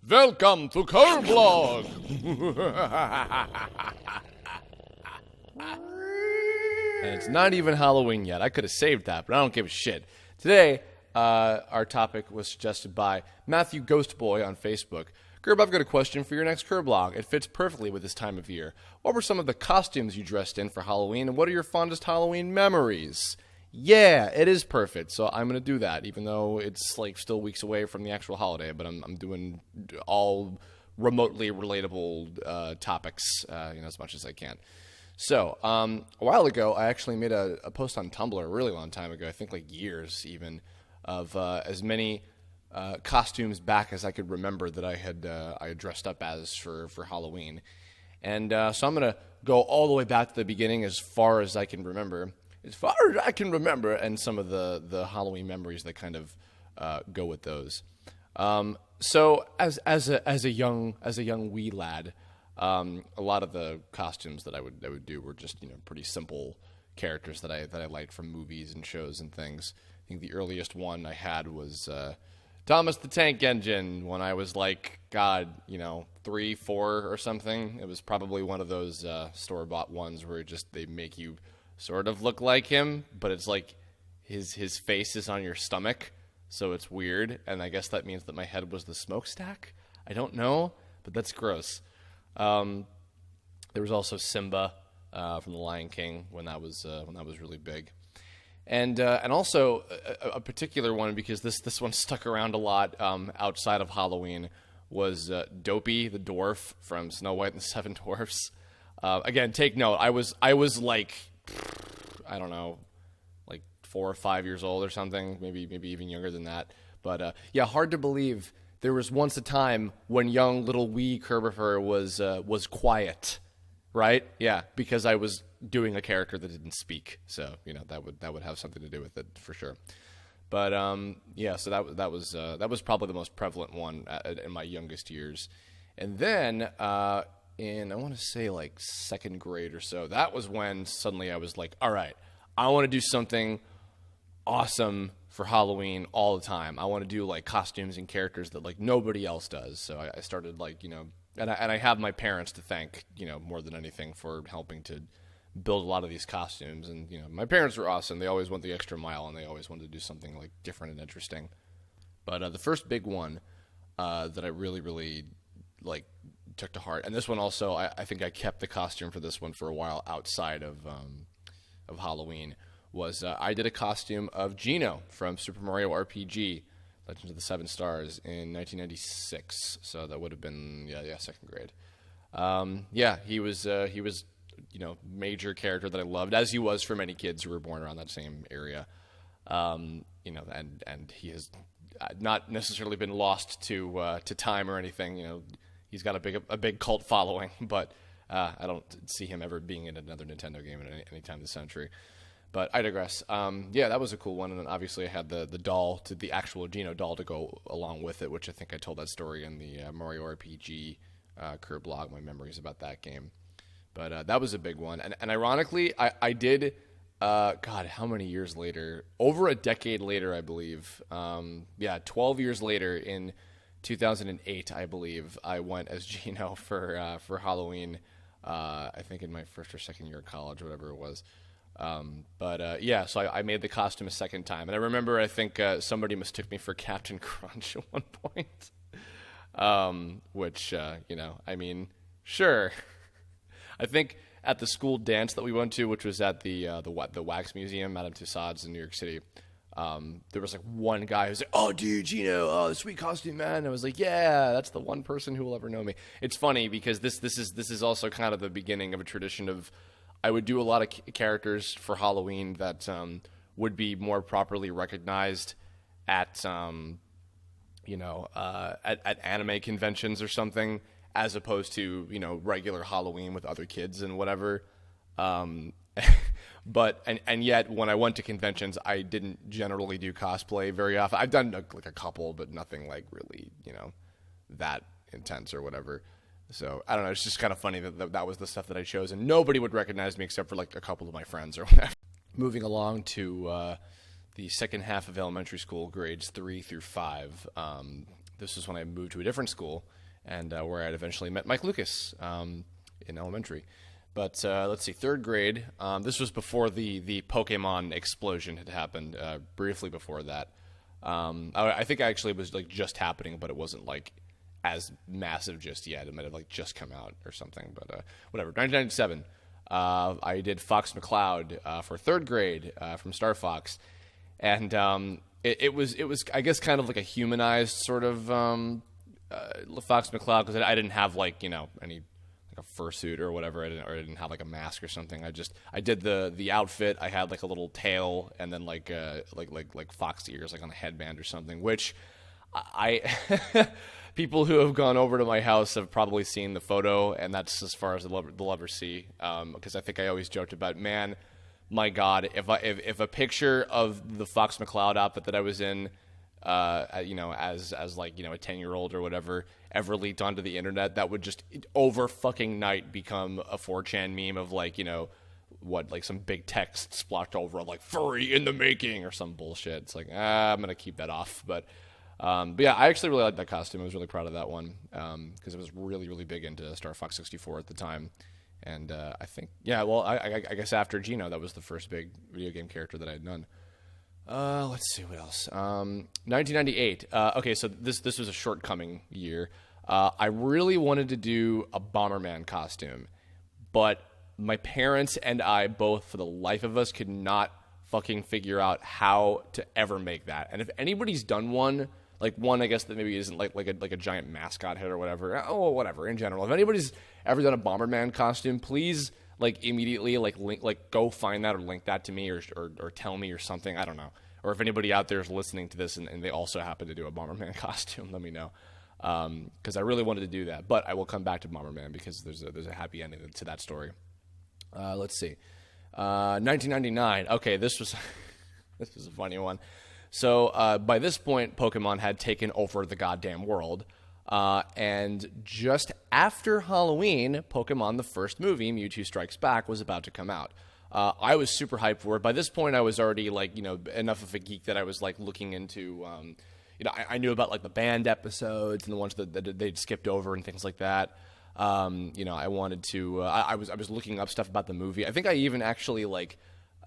Welcome to Curblog! And it's not even Halloween yet. I could have saved that, but I don't give a shit. Today, our topic was suggested by Matthew Ghostboy on Facebook. Gerb, I've got a question for your next Curblog. It fits perfectly with this time of year. What were some of the costumes you dressed in for Halloween, and what are your fondest Halloween memories? Yeah, it is perfect, so I'm going to do that, even though it's like still weeks away from the actual holiday, but I'm doing all remotely relatable topics as much as I can. So, a while ago, I actually made a post on Tumblr a really long time ago, I think like years even, of as many costumes back as I could remember that I had dressed up as for Halloween. And so I'm going to go all the way back to the beginning as far as I can remember. As far as I can remember, and some of the Halloween memories that kind of go with those. So as a young wee lad, a lot of the costumes that I would do were just pretty simple characters that I liked from movies and shows and things. I think the earliest one I had was Thomas the Tank Engine when I was like 3, 4 or something. It was probably one of those store-bought ones where they make you sort of look like him, but it's like his face is on your stomach, so it's weird, and I guess that means that my head was the smokestack. I don't know, but that's gross. There was also Simba from The Lion King when that was really big, and also a particular one, because this one stuck around a lot outside of Halloween, was Dopey the dwarf from Snow White and the Seven Dwarfs. Again, take note. I was like, I don't know, like 4 or 5 years old or something, maybe even younger than that. But hard to believe there was once a time when young little wee Kerbifer was quiet, right? Yeah, because I was doing a character that didn't speak, so that would have something to do with it for sure. But so that was probably the most prevalent one in my youngest years, and then in, I want to say, like second grade or so, that was when suddenly I was like, all right, I want to do something awesome for Halloween all the time. I want to do like costumes and characters that like nobody else does. So I started like, and I have my parents to thank, more than anything, for helping to build a lot of these costumes. And, my parents were awesome. They always went the extra mile, and they always wanted to do something like different and interesting. But the first big one that I really, really like took to heart, and this one also, I think I kept the costume for this one for a while outside of Halloween, was I did a costume of Geno from Super Mario RPG Legend of the Seven Stars in 1996, so that would have been second grade. He was major character that I loved, as he was for many kids who were born around that same area. And he has not necessarily been lost to time or anything. He's got a big cult following, but I don't see him ever being in another Nintendo game at any time this century. But I digress. That was a cool one, and then obviously I had the doll, the actual Geno doll, to go along with it, which I think I told that story in the Mario RPG Curblog, my memories about that game. But that was a big one, and ironically, I did. How many years later? Over a decade later, I believe. 12 years later, in 2008, I believe, I went as Geno for Halloween. I think in my first or second year of college, whatever it was. So I made the costume a second time, and I remember I think somebody mistook me for Captain Crunch at one point. Sure. I think at the school dance that we went to, which was at the Wax Museum, Madame Tussauds in New York City. There was like one guy who's like, "Oh, dude, Geno, sweet costume, man." And I was like, "Yeah, that's the one person who will ever know me." It's funny because this is also kind of the beginning of a tradition of, I would do a lot of characters for Halloween that would be more properly recognized at at anime conventions or something, as opposed to regular Halloween with other kids and whatever. But yet when I went to conventions, I didn't generally do cosplay very often. I've done like a couple, but nothing like really that intense or whatever. So I don't know. It's just kind of funny that was the stuff that I chose, and nobody would recognize me except for like a couple of my friends or whatever. Moving along to the second half of elementary school, grades 3 through 5. this was when I moved to a different school, and where I had eventually met Mike Lucas in elementary. But let's see, third grade. This was before the Pokemon explosion had happened. Briefly before that, I think actually it was like just happening, but it wasn't like as massive just yet. It might have like just come out or something. But whatever. 1997. I did Fox McCloud for third grade from Star Fox, and it was I guess kind of like a humanized sort of Fox McCloud, because I didn't have like any like a fursuit or whatever. I didn't have like a mask or something. I did the outfit. I had like a little tail and then like fox ears like on a headband or something, which I people who have gone over to my house have probably seen the photo, and that's as far as they'll ever see. Because I think I always joked about, man, my God, if a picture of the Fox McCloud outfit that I was in, as like a 10-year-old or whatever, ever leaked onto the internet, that would just over fucking night become a 4chan meme of like some big text splocked over like "furry in the making" or some bullshit. It's like I'm gonna keep that off, but yeah, I actually really liked that costume. I was really proud of that one because I was really, really big into Star Fox 64 at the time. And I think, yeah, well, I guess after Geno, that was the first big video game character that I had done. Let's see what else. 1998. Okay, so this was a shortcoming year. I really wanted to do a Bomberman costume, but my parents and I both, for the life of us, could not fucking figure out how to ever make that. And if anybody's done one, like one, I guess that maybe isn't like a giant mascot head or whatever. Oh, whatever. In general, if anybody's ever done a Bomberman costume, please immediately go find that or link that to me or tell me or something. I don't know. Or if anybody out there is listening to this and they also happen to do a Bomberman costume, let me know. Because I really wanted to do that, but I will come back to Bomberman because there's a happy ending to that story. Let's see. 1999. Okay, this was a funny one. So by this point, Pokemon had taken over the goddamn world. And just after Halloween, Pokemon, the first movie, Mewtwo Strikes Back, was about to come out. I was super hyped for it. By this point, I was already enough of a geek that I was looking into, I knew about the banned episodes and the ones that they'd skipped over and things like that. I wanted to, I was looking up stuff about the movie. I think I even actually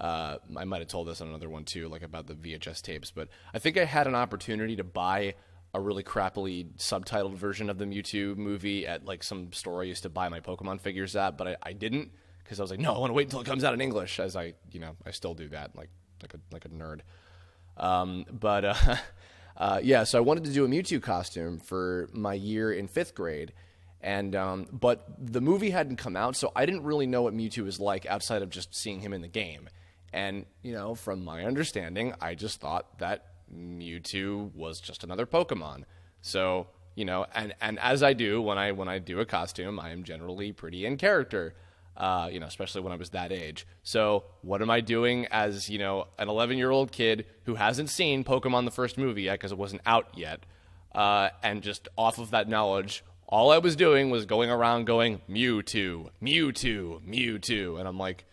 I might have told this on another one too, about the VHS tapes, but I think I had an opportunity to buy a really crappily subtitled version of the Mewtwo movie at some store I used to buy my Pokemon figures at, but I didn't, because I was like, no, I want to wait until it comes out in English, as I still do that, like a nerd. Yeah, so I wanted to do a Mewtwo costume for my year in 5th grade, and but the movie hadn't come out, so I didn't really know what Mewtwo was like outside of just seeing him in the game. And, from my understanding, I just thought that Mewtwo was just another Pokemon. So, and as I do when I do a costume, I am generally pretty in character, especially when I was that age. So what am I doing as, an 11-year-old kid who hasn't seen Pokemon the first movie yet because it wasn't out yet? And just off of that knowledge, all I was doing was going around going, Mewtwo, Mewtwo, Mewtwo. And I'm like...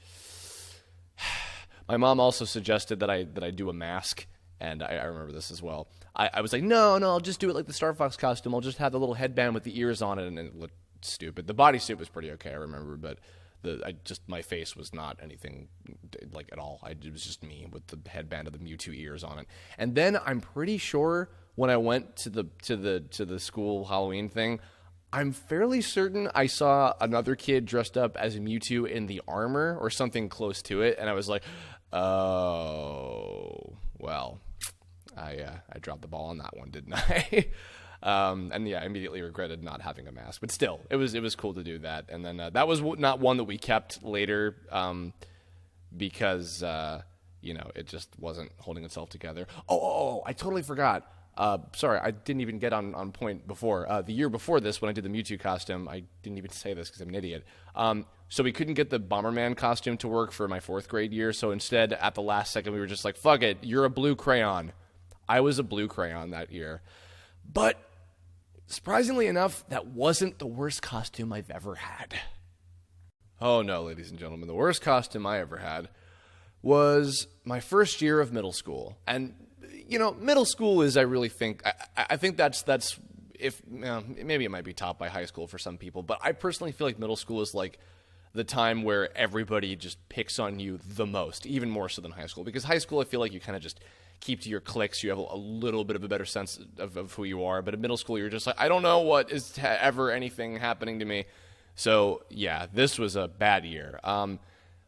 My mom also suggested that I do a mask, and I remember this as well. I was like, no, I'll just do it like the Star Fox costume. I'll just have the little headband with the ears on it, and it looked stupid. The bodysuit was pretty okay, I remember, but my face was not anything at all. It was just me with the headband of the Mewtwo ears on it. And then I'm pretty sure when I went to the school Halloween thing, I'm fairly certain I saw another kid dressed up as Mewtwo in the armor or something close to it, and I was like, oh, well, I dropped the ball on that one, didn't I? And yeah, I immediately regretted not having a mask, but still, it was cool to do that. And then that was not one that we kept later because it just wasn't holding itself together. Oh, I totally forgot. Sorry, I didn't even get on point before. The year before this, when I did the Mewtwo costume, I didn't even say this because I'm an idiot. So we couldn't get the Bomberman costume to work for my 4th grade year, so instead, at the last second, we were just like, fuck it, you're a blue crayon. I was a blue crayon that year. But, surprisingly enough, that wasn't the worst costume I've ever had. Oh no, ladies and gentlemen, the worst costume I ever had was my first year of middle school. And middle school is, I really think, I think that's if maybe it might be topped by high school for some people, but I personally feel like middle school is like the time where everybody just picks on you the most, even more so than high school. Because high school, I feel like you kind of just keep to your cliques. You have a little bit of a better sense of who you are. But in middle school, you're just like, I don't know what is ever anything happening to me. So, yeah, this was a bad year.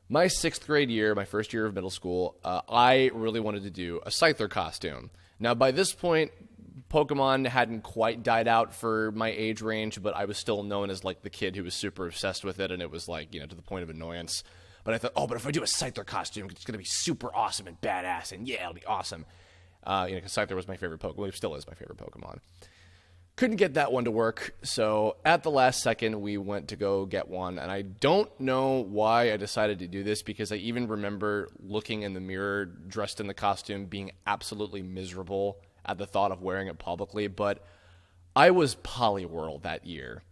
My 6th grade year, my first year of middle school, I really wanted to do a Scyther costume. Now, by this point, Pokemon hadn't quite died out for my age range, but I was still known as like the kid who was super obsessed with it, and it was like, to the point of annoyance. But I thought, but if I do a Scyther costume, it's going to be super awesome and badass, and yeah, it'll be awesome. Because Scyther was my favorite Pokemon. It still is my favorite Pokemon. Couldn't get that one to work, so at the last second, we went to go get one, and I don't know why I decided to do this, because I even remember looking in the mirror, dressed in the costume, being absolutely miserable at the thought of wearing it publicly, but I was Poliwhirl that year.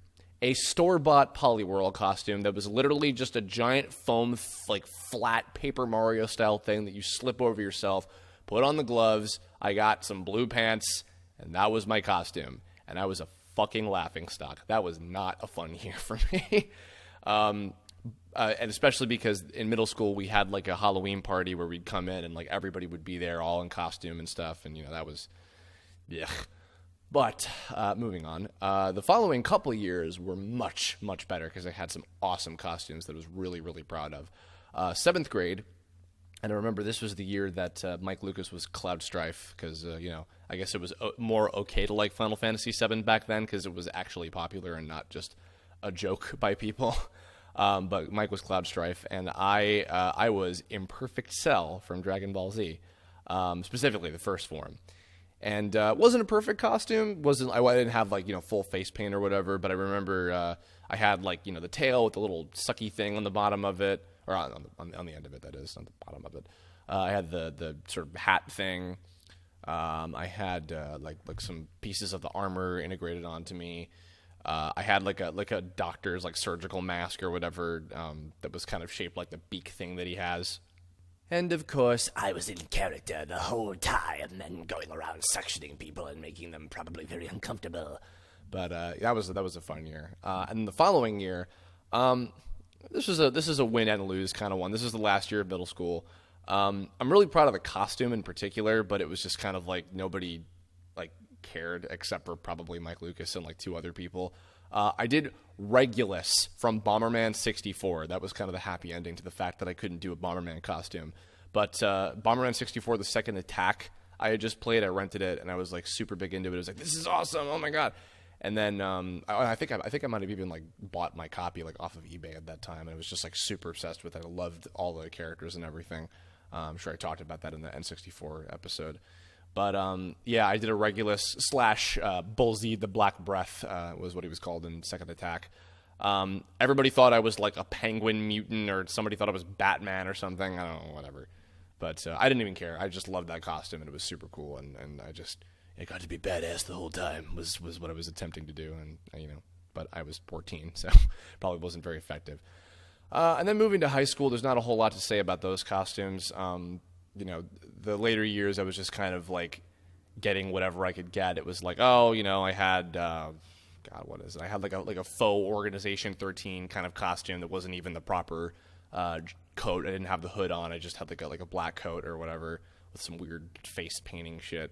A store-bought Poliwhirl costume that was literally just a giant foam, flat Paper Mario-style thing that you slip over yourself, put on the gloves, I got some blue pants, and that was my costume. And I was a fucking laughingstock. That was not a fun year for me. And especially because in middle school we had like a Halloween party where we'd come in and like everybody would be there all in costume and stuff. And, that was, yeah. But moving on, the following couple of years were much, much better because I had some awesome costumes that I was really, really proud of. 7th grade. And I remember this was the year that Mike Lucas was Cloud Strife because, I guess it was more okay to like Final Fantasy VII back then because it was actually popular and not just a joke by people. But Mike was Cloud Strife, and I was Imperfect Cell from Dragon Ball Z, specifically the first form. And wasn't a perfect costume. I didn't have full face paint or whatever, but I remember I had the tail with the little sucky thing on the bottom of it. Or on the end of it, that is, on the bottom of it. I had the sort of hat thing. I had like some pieces of the armor integrated onto me. I had like a doctor's surgical mask or whatever that was kind of shaped like the beak thing that he has. And of course, I was in character the whole time and going around sectioning people and making them probably very uncomfortable. But that was a fun year. And the following year. This is a win and lose kind of one. This is the last year of middle school. I'm really proud of the costume in particular, but it was just kind of like nobody cared except for probably Mike Lucas and 2 other people. I did Regulus from Bomberman 64. That was kind of the happy ending to the fact that I couldn't do a Bomberman costume. But Bomberman 64, the second attack, I had just played. I rented it, and I was super big into it. I was like, this is awesome! Oh my god! And then I think I might have even bought my copy off of eBay at that time, and I was just super obsessed with it. I loved all the characters and everything. I'm sure I talked about that in the N64 episode. But yeah, I did a Regulus / Bullseye the Black Breath was what he was called in Second Attack. Everybody thought I was a penguin mutant, or somebody thought I was Batman or something. I don't know, whatever. But I didn't even care. I just loved that costume, and it was super cool, and I just... It got to be badass the whole time was what I was attempting to do, and but I was 14, so probably wasn't very effective. And then moving to high school, there's not a whole lot to say about those costumes. The later years, I was just kind of getting whatever I could get. It was I had God, what is it? I had like a faux Organization 13 kind of costume that wasn't even the proper coat. I didn't have the hood on. I just had like a black coat or whatever with some weird face painting shit.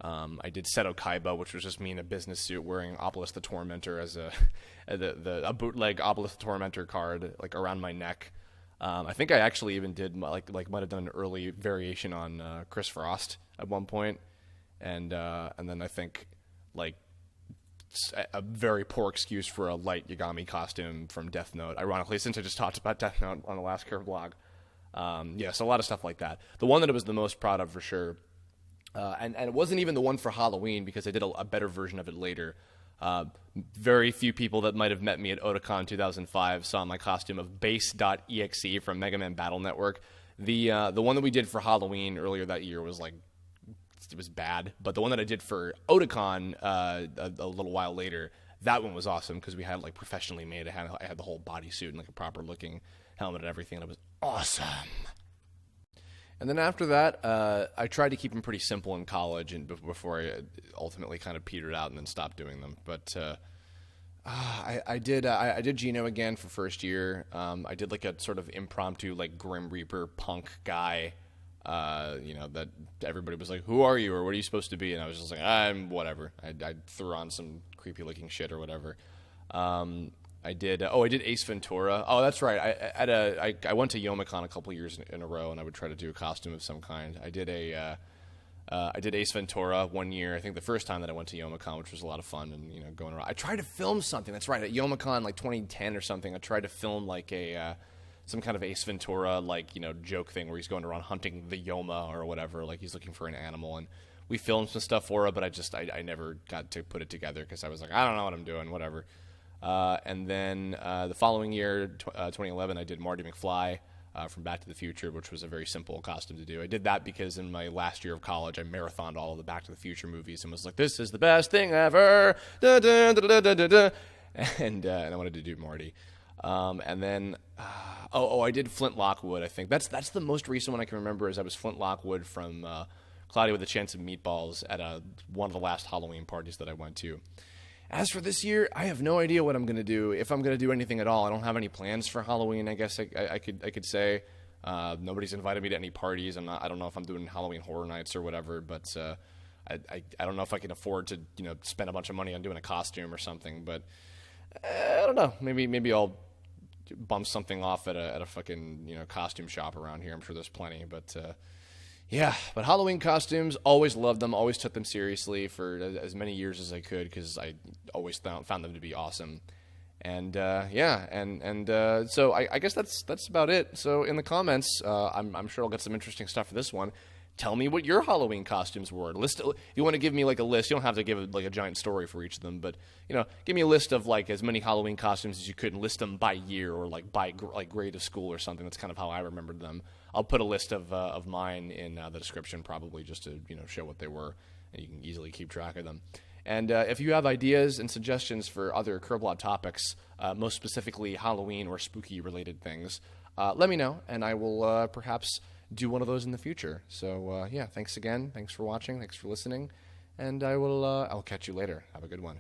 I did Seto Kaiba, which was just me in a business suit wearing Obelisk the Tormentor as a bootleg Obelisk the Tormentor card around my neck. I think I actually even did might have done an early variation on Chris Frost at one point, and then I think a very poor excuse for a light Yagami costume from Death Note. Ironically, since I just talked about Death Note on the last Curve blog, so a lot of stuff like that. The one that I was the most proud of for sure. And it wasn't even the one for Halloween because I did a better version of it later. Very few people that might have met me at Otakon 2005 saw my costume of Base.exe from Mega Man Battle Network. The one that we did for Halloween earlier that year was it was bad. But the one that I did for Otakon a little while later, that one was awesome because we had professionally made. I had the whole bodysuit and a proper looking helmet and everything. And it was awesome. And then after that, I tried to keep them pretty simple in college, and before I ultimately kind of petered out and then stopped doing them. But I did Gino again for first year. I did like a sort of impromptu like Grim Reaper punk guy. That everybody was like, "Who are you?" or "What are you supposed to be?" And I was just like, "I'm whatever." I threw on some creepy looking shit or whatever. I did Ace Ventura. Oh, that's right. I went to Youmacon a couple years in a row, and I would try to do a costume of some kind. I did Ace Ventura one year. I think the first time that I went to Youmacon, which was a lot of fun, and going around. I tried to film something. That's right, at Youmacon, like 2010 or something. I tried to film like some kind of Ace Ventura joke thing where he's going around hunting the Yoma or whatever. Like he's looking for an animal, and we filmed some stuff for it. But I never got to put it together because I was like, I don't know what I'm doing. Whatever. And then the following year, 2011, I did Marty McFly from Back to the Future, which was a very simple costume to do. I did that because in my last year of college, I marathoned all of the Back to the Future movies and was like, this is the best thing ever. Da, da, da, da, da, da, da. And I wanted to do Marty. And then, I did Flint Lockwood, I think. That's the most recent one I can remember is I was Flint Lockwood from Cloudy with a Chance of Meatballs at one of the last Halloween parties that I went to. As for this year, I have no idea what I'm going to do, if I'm going to do anything at all. I don't have any plans for Halloween, I guess I could say. Nobody's invited me to any parties. I don't know if I'm doing Halloween Horror Nights or whatever, but I don't know if I can afford to spend a bunch of money on doing a costume or something. But I don't know. Maybe I'll bump something off at a fucking costume shop around here. I'm sure there's plenty, but. Yeah, but Halloween costumes, always loved them, always took them seriously for as many years as I could because I always found them to be awesome. And so I guess that's about it. So in the comments, I'm sure I'll get some interesting stuff for this one. Tell me what your Halloween costumes were. If you want to give me like a list, you don't have to give like a giant story for each of them, but give me a list of like as many Halloween costumes as you could and list them by year or like by grade of school or something. That's kind of how I remembered them. I'll put a list of mine in the description probably just to show what they were, and you can easily keep track of them. And if you have ideas and suggestions for other Curblog topics, most specifically Halloween or spooky related things, let me know, and I will perhaps do one of those in the future. So thanks again. Thanks for watching. Thanks for listening, and I'll catch you later. Have a good one.